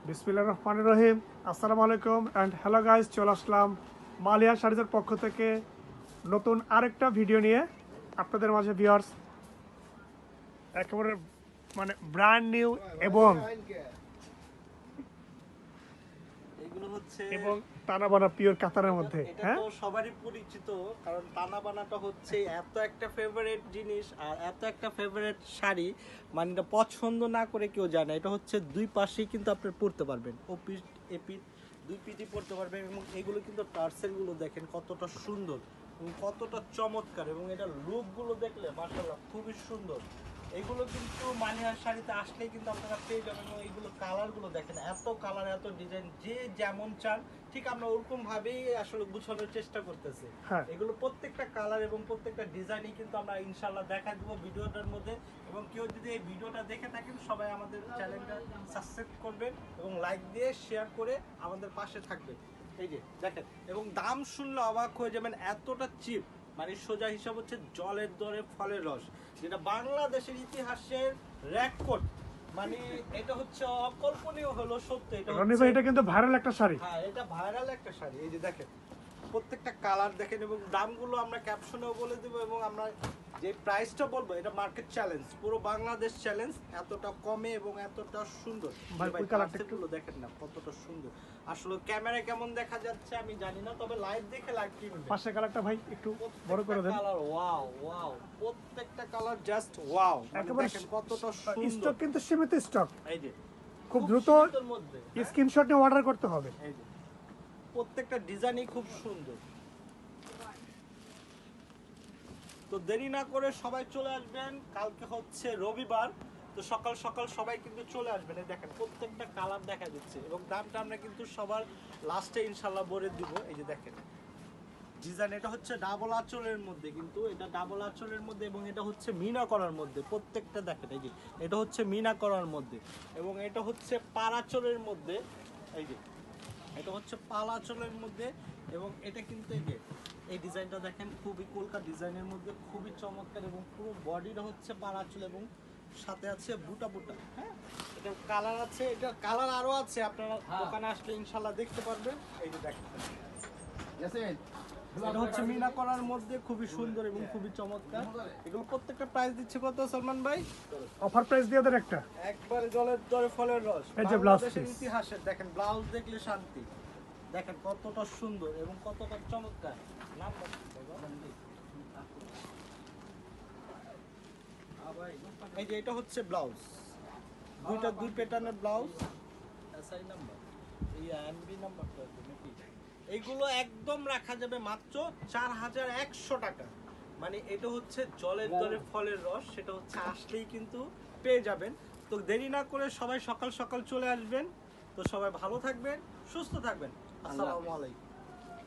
বিসমিল্লাহির রহমানির রহিম। আসসালামু আলাইকুম অ্যান্ড হ্যালো গাইস, চলে আসলাম মালিয়া শাড়িজের পক্ষ থেকে নতুন আরেকটা ভিডিও নিয়ে আপনাদের মাঝে। ভিউয়ার্স, একেবারে মানে ব্র্যান্ড নিউ এবং এগুলো হচ্ছে এবং টানা বানা পিওর কাতারের মধ্যে। এটা হ্যাঁ, তো সবারই পরিচিত, কারণ টানা বানাটা হচ্ছে এত একটা ফেভারিট জিনিস আর এত একটা ফেভারিট শাড়ি, মানে এটা পছন্দ না করে কেউ যায় না। এটা হচ্ছে দুই পাশেই কিন্তু আপনি পরতে পারবেন, ও পিঠ এ পিঠ দুই পিঠই পরতে পারবেন। এবং এগুলো কিন্তু টার্সেলগুলো দেখেন কতটা সুন্দর এবং কতটা চমৎকার, এবং এটা লুকগুলো দেখলে মাশাআল্লাহ খুবই সুন্দর। এগুলো কিন্তু মানিহার শাড়িতে আসলেই কিন্তু আপনারা পেয়ে যাবেন। এবং এইগুলো কালারগুলো দেখেন, এত কালার এত ডিজাইন, যে যেমন চান ঠিক আমরা ওরকম ভাবেই আসলে গুছানোর চেষ্টা করতেছি। হ্যাঁ। এগুলো প্রত্যেকটা কালার এবং প্রত্যেকটা ডিজাইনই কিন্তু আমরা ইনশাআল্লাহ দেখা দিব ভিডিওটার মধ্যে। এবং কেউ যদি এই ভিডিওটা দেখে থাকেন, সবাই আমাদের চ্যানেলটা সাবস্ক্রাইব করবেন এবং লাইক দিয়ে শেয়ার করে আমাদের পাশে থাকবেন। এই যে দেখেন, এবং দাম শুনলে অবাক হয়ে যাবেন, এতটা চিপ। মানে সোজা হিসাব হচ্ছে জলের দরে ফলের রস, যেটা বাংলাদেশের ইতিহাসের রেকর্ড। মানে এটা হচ্ছে অকল্পনীয় হলো সত্য। এটা রনি ভাই, এটা কিন্তু ভাইরাল একটা শাড়ি। হ্যাঁ, এটা ভাইরাল একটা শাড়ি। এই যে দেখেন প্রত্যেকটা কালার দেখেন, এবং দামগুলো আমরা ক্যাপশনেও বলে দেবো। এবং আমরা যে প্রাইসটা বলবো, এটা মার্কেট চ্যালেঞ্জ, পুরো বাংলাদেশ চ্যালেঞ্জ, এতটা কমে এবং এতটা সুন্দর। ভাই, ওই কালারটা একটু দেখেন না কতটা সুন্দর। আসলে ক্যামেরায় কেমন দেখা যাচ্ছে আমি জানি না, তবে লাইভ দেখে লাইভ কিনবেন। পাশের কালারটা ভাই একটু বড় করে দেন। কালার ওয়াও ওয়াও, প্রত্যেকটা কালার জাস্ট ওয়াও। একেবারে দেখেন কতটা সুন্দর। স্টক কিন্তু সীমিত স্টক। এই যে খুব দ্রুত সীমিতর মধ্যে, হ্যাঁ? স্ক্রিনশট নিয়ে অর্ডার করতে হবে। এই যে প্রত্যেকটা ডিজাইনই খুব সুন্দর। তো দেরি না করে সবাই চলে আসবেন, কালকে হচ্ছে রবিবার, তো সকাল সকাল সবাই কিন্তু চলে আসবেন। এই দেখেন প্রত্যেকটা কালার দেখা দিচ্ছে, এবং দামটা আমরা কিন্তু সবার লাস্টে ইনশাল্লাহ বলে দিব। এই যে দেখেন ডিজাইন, এটা হচ্ছে ডাবল আঁচলের মধ্যে, কিন্তু এটা ডাবল আঁচলের মধ্যে, এবং এটা হচ্ছে মিনা করার মধ্যে। প্রত্যেকটা দেখেন, এই যে এটা হচ্ছে মিনা করার মধ্যে, এবং এটা হচ্ছে পাড়াচলের মধ্যে। এই যে এটা হচ্ছে পালাচলের মধ্যে, এবং এটা কিন্তু এই ডিজাইনটা দেখেন খুবই কলকাতা ডিজাইনের মধ্যে, খুবই চমৎকার। এবং পুরো বডিটা হচ্ছে পালাচল, এবং সাথে আছে বুটা বুটা। হ্যাঁ, এটা কালার আছে, এটা কালার আরো আছে, আপনারা দোকানে আসলে ইনশাল্লাহ দেখতে পারবেন। এই যে দেখেন এটা হচ্ছে মিনা করার মধ্যে, খুবই সুন্দর এবং খুবই চমৎকার। এগুলো প্রত্যেকটা প্রাইস দিচ্ছে কত সালমান ভাই? অফার প্রাইস দিয়ে দেন একটা। একবারে জলের দরে ফলের রস। এই যে ব্লাউজ বাংলাদেশের পিস। ইতিহাসের দেখেন, ব্লাউজ দেখলে শান্তি। দেখেন কতটা সুন্দর এবং কতটা চমৎকার। এই যে এটা হচ্ছে ব্লাউজ, দুই প্যাটার্নের ব্লাউজ। এসআই নাম্বার, এই এমবি নাম্বারটা নাকি? এইগুলো একদম রাখা যাবে মাত্র 4100 টাকা। মানে এটা হচ্ছে জলের দরে ফলের রস, সেটা হচ্ছে আসলেই কিন্তু পেয়ে যাবেন। তো দেরি না করে সবাই সকাল সকাল চলে আসবেন। তো সবাই ভালো থাকবেন, সুস্থ থাকবেন। আসসালামু আলাইকুম।